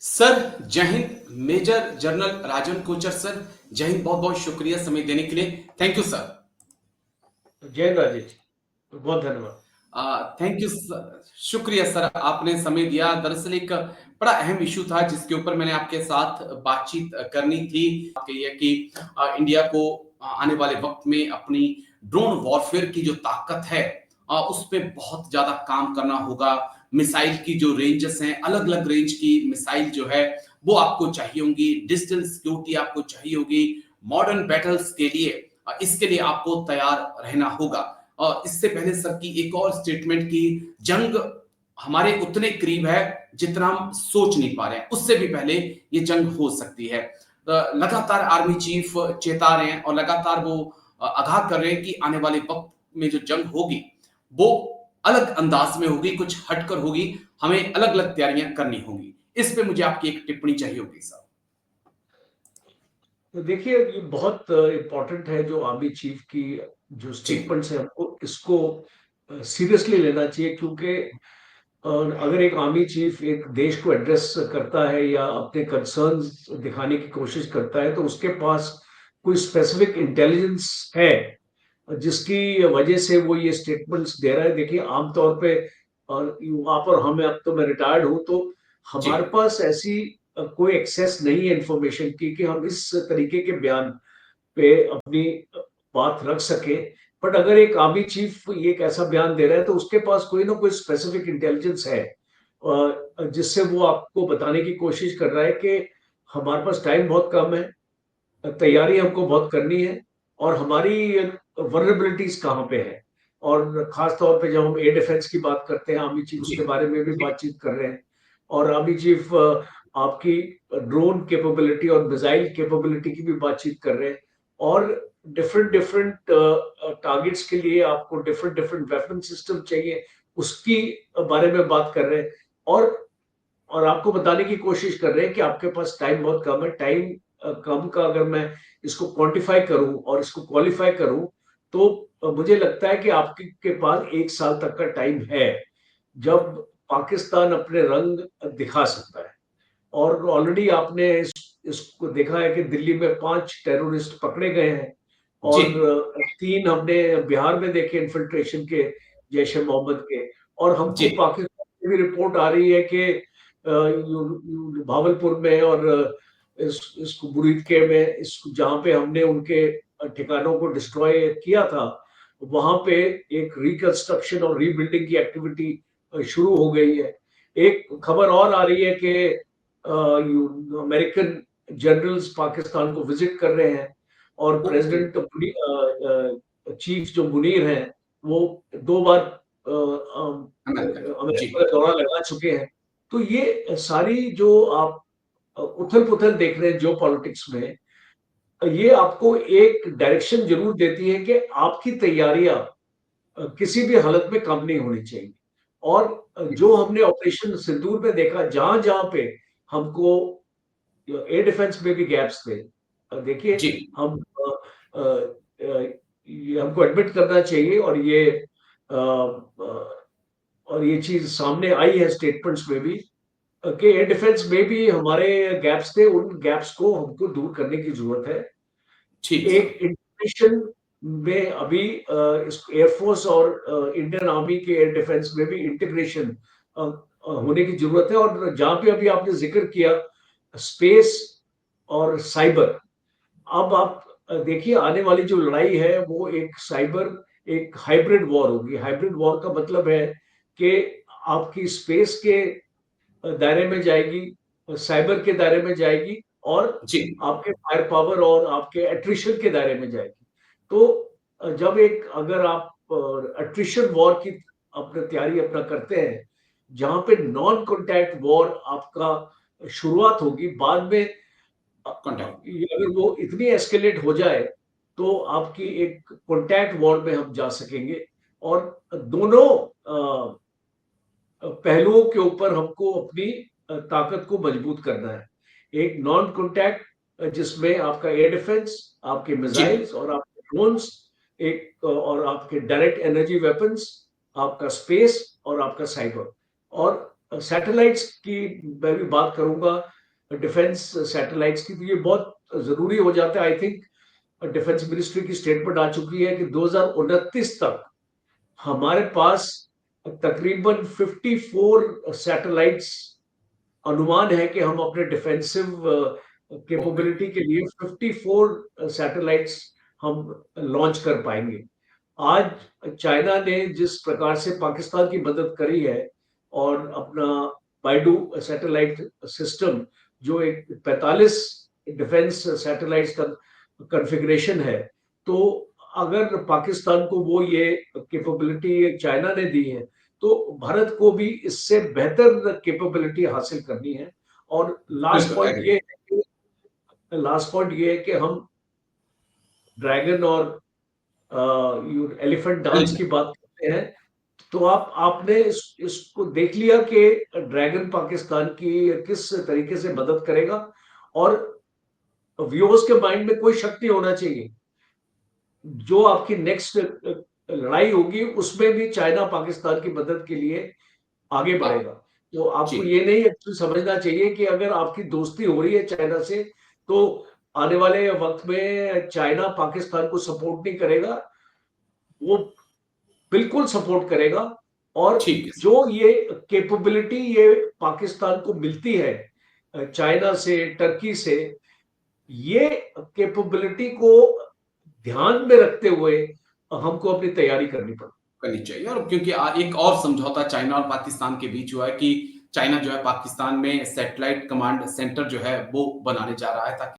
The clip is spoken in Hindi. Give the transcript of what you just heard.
सर जय हिंद। मेजर जनरल राजन कोचर सर, जय हिंद। बहुत बहुत शुक्रिया समय देने के लिए। Thank you sir. जय राजेश जी, बहुत धन्यवाद। थैंक यू सर, शुक्रिया सर, आपने समय दिया। दरअसल एक बड़ा अहम इशू था जिसके ऊपर मैंने आपके साथ बातचीत करनी थी। ये कि इंडिया को आने वाले वक्त में अपनी ड्रोन वॉरफेयर की जो ताकत है उस पे बहुत ज्यादा काम करना होगा। मिसाइल की जो रेंजेस हैं, अलग अलग रेंज की मिसाइल जो है वो आपको चाहिए होंगी। डिजिटल सिक्योरिटी आपको चाहिए होगी मॉडर्न बैटल्स के लिए। इसके लिए आपको तैयार रहना होगा। इससे पहले सर की एक और स्टेटमेंट की जंग हमारे उतने करीब है जितना हम सोच नहीं पा रहे हैं। उससे भी पहले ये जंग हो सकती है। लगातार आर्मी चीफ चेता रहे हैं और लगातार वो आगाह कर रहे हैं कि आने वाले वक्त में जो जंग होगी वो अलग अंदाज में होगी, कुछ हटकर होगी। हमें अलग अलग तैयारियां करनी होंगी। इस पे मुझे आपकी एक टिप्पणी चाहिए होगी सर। तो देखिए, ये बहुत इम्पोर्टेंट है जो आर्मी चीफ की जो जी स्टेटमेंट्स है, हमको इसको सीरियसली लेना चाहिए, क्योंकि अगर एक आर्मी चीफ एक देश को एड्रेस करता है या अपने कंसर्न्स दिखाने की कोशिश करता है, तो उसके पास कोई स्पेसिफिक इंटेलिजेंस है जिसकी वजह से वो ये स्टेटमेंट्स दे रहा है। देखिए, आमतौर पे और वहां पर हमें, अब तो मैं रिटायर्ड हूं, तो जी हमारे पास ऐसी कोई एक्सेस नहीं है इंफॉर्मेशन की कि हम इस तरीके के बयान पे अपनी बात रख सके। बट अगर एक आर्मी चीफ ये एक ऐसा बयान दे रहा है, तो उसके पास कोई ना कोई स्पेसिफिक इंटेलिजेंस है जिससे वो आपको बताने की कोशिश कर रहा है कि हमारे पास टाइम बहुत कम है, तैयारी हमको बहुत करनी है, और हमारी वर्नेबिलिटीज कहाँ पे है। और खास तौर पे जब हम एयर डिफेंस की बात करते हैं, आर्मी चीफ जी उसके बारे में भी बातचीत कर रहे हैं। और आर्मी चीफ आपकी ड्रोन कैपेबिलिटी और मिसाइल कैपेबिलिटी की भी बातचीत कर रहे हैं। और डिफरेंट डिफरेंट टारगेट्स के लिए आपको डिफरेंट डिफरेंट वेपन सिस्टम चाहिए, उसकी बारे में बात कर रहे हैं। और और आपको बताने की कोशिश कर रहे हैं कि आपके पास टाइम बहुत कम है। टाइम कम का अगर मैं इसको क्वांटिफाई करूं और इसको क्वालिफाई करूं, तो मुझे लगता है कि आपके के पास 1 साल तक का टाइम है, जब पाकिस्तान अपने रंग दिखा सकता है। और ऑलरेडी आपने इसको देखा है कि दिल्ली में 5 टेररिस्ट पकड़े गए हैं, जी और 3 हमने बिहार में देखे इन्फिल्ट्रेशन के, जैश ए मोहम्मद के। और जी हमको पाकिस्तान की भी रिपोर्ट आ रही है कि भावलपुर में और इसको बुरीदके में, इस जहाँ पे हमने उनके ठिकानों को डिस्ट्रॉय किया था, वहां पे एक रिकंस्ट्रक्शन और रीबिल्डिंग की एक्टिविटी शुरू हो गई है। एक खबर और आ रही है कि अमेरिकन जनरल्स पाकिस्तान को विजिट कर रहे हैं, और ओके। प्रेसिडेंट चीफ जो मुनीर हैं, वो 2 बार अमेरिकन। जी अमेरिका का दौरा लगा चुके हैं। तो ये सारी जो आप उथल पुथल देख रहे हैं जियो पॉलिटिक्स में, ये आपको एक डायरेक्शन जरूर देती है कि आपकी तैयारियां किसी भी हालत में कम नहीं होनी चाहिए। और जो हमने ऑपरेशन सिंदूर में देखा, जहां जहां पे हमको एयर डिफेंस में भी गैप्स थे, देखिए, जी हम ये हमको एडमिट करना चाहिए। और ये चीज सामने आई है स्टेटमेंट्स में भी कि एयर डिफेंस में भी हमारे गैप्स थे। उन गैप्स को हमको दूर करने की जरूरत है। ठीक एक सर। इंटीग्रेशन में अभी इस एयरफोर्स और इंडियन आर्मी के एयर डिफेंस में भी इंटीग्रेशन होने की जरूरत है। और जहां पे अभी आपने जिक्र किया स्पेस और साइबर, अब आप देखिए, आने वाली जो लड़ाई है वो एक साइबर, एक हाइब्रिड वॉर होगी। हाइब्रिड वॉर का मतलब है कि आपकी स्पेस के दायरे में जाएगी, साइबर के दायरे में जाएगी, और जी आपके फायर पावर और आपके एट्रिशन के दायरे में जाएगी। तो जब एक अगर आप एट्रिशन वॉर की अपना तैयारी अपना करते हैं, जहां पे नॉन कॉन्टैक्ट वॉर आपका शुरुआत होगी, बाद में कॉन्टैक्ट। ये अगर वो इतनी एस्केलेट हो जाए, तो आपकी एक कॉन्टैक्ट वॉर में हम जा सकेंगे। और दोनों पहलुओं के ऊपर हमको अपनी ताकत को मजबूत करना है। एक नॉन कॉन्टैक्ट जिसमें आपका एयर डिफेंस, आपके जी मिसाइल्स और आपके ड्रोन्स, एक और आपके डायरेक्ट एनर्जी वेपन्स, आपका स्पेस और आपका साइबर। और सैटेलाइट्स की मैं भी बात करूंगा, डिफेंस सैटेलाइट्स की, तो ये बहुत जरूरी हो जाता है। आई थिंक डिफेंस मिनिस्ट्री की स्टेटमेंट आ चुकी है कि 2029 तक हमारे पास तकरीबन 54 सैटेलाइट्स, अनुमान है कि हम अपने डिफेंसिव ओके, कैपेबिलिटी के लिए 54 सैटेलाइट्स हम लॉन्च कर पाएंगे। आज चाइना ने जिस प्रकार से पाकिस्तान की मदद करी है और अपना बाइडू सैटेलाइट सिस्टम, जो एक 45 डिफेंस सैटेलाइट्स का कॉन्फ़िगरेशन है, तो अगर पाकिस्तान को वो ये कैपेबिलिटी चाइना ने दी है, तो भारत को भी इससे बेहतर कैपेबिलिटी हासिल करनी है। और बिल्कुल एग्री। लास्ट पॉइंट ये है कि हम ड्रैगन और एलिफेंट डांस की बात करते हैं, तो आपने इसको देख लिया कि ड्रैगन पाकिस्तान की किस तरीके से मदद करेगा। और व्यूअर्स के माइंड में कोई शक नहीं होना चाहिए, जो आपकी नेक्स्ट लड़ाई होगी उसमें भी चाइना पाकिस्तान की मदद के लिए आगे हाँ, बढ़ेगा। तो जी, आपको ये नहीं एक्चुअली समझना चाहिए कि अगर आपकी दोस्ती हो रही है चाइना से, तो आने वाले वक्त में चाइना पाकिस्तान को सपोर्ट नहीं करेगा, वो बिल्कुल सपोर्ट करेगा। और ठीक है सर। जो ये कैपेबिलिटी ये पाकिस्तान को मिलती है चाइना से, टर्की से, ये कैपेबिलिटी को ध्यान में रखते हुए हमको अपनी तैयारी करनी पड़ेगी। करनी चाहिए और क्योंकि एक और समझौता चाइना और पाकिस्तान के बीच हुआ है कि चाइना जो है पाकिस्तान में सैटेलाइट कमांड सेंटर जो है वो बनाने जा रहा है ताकि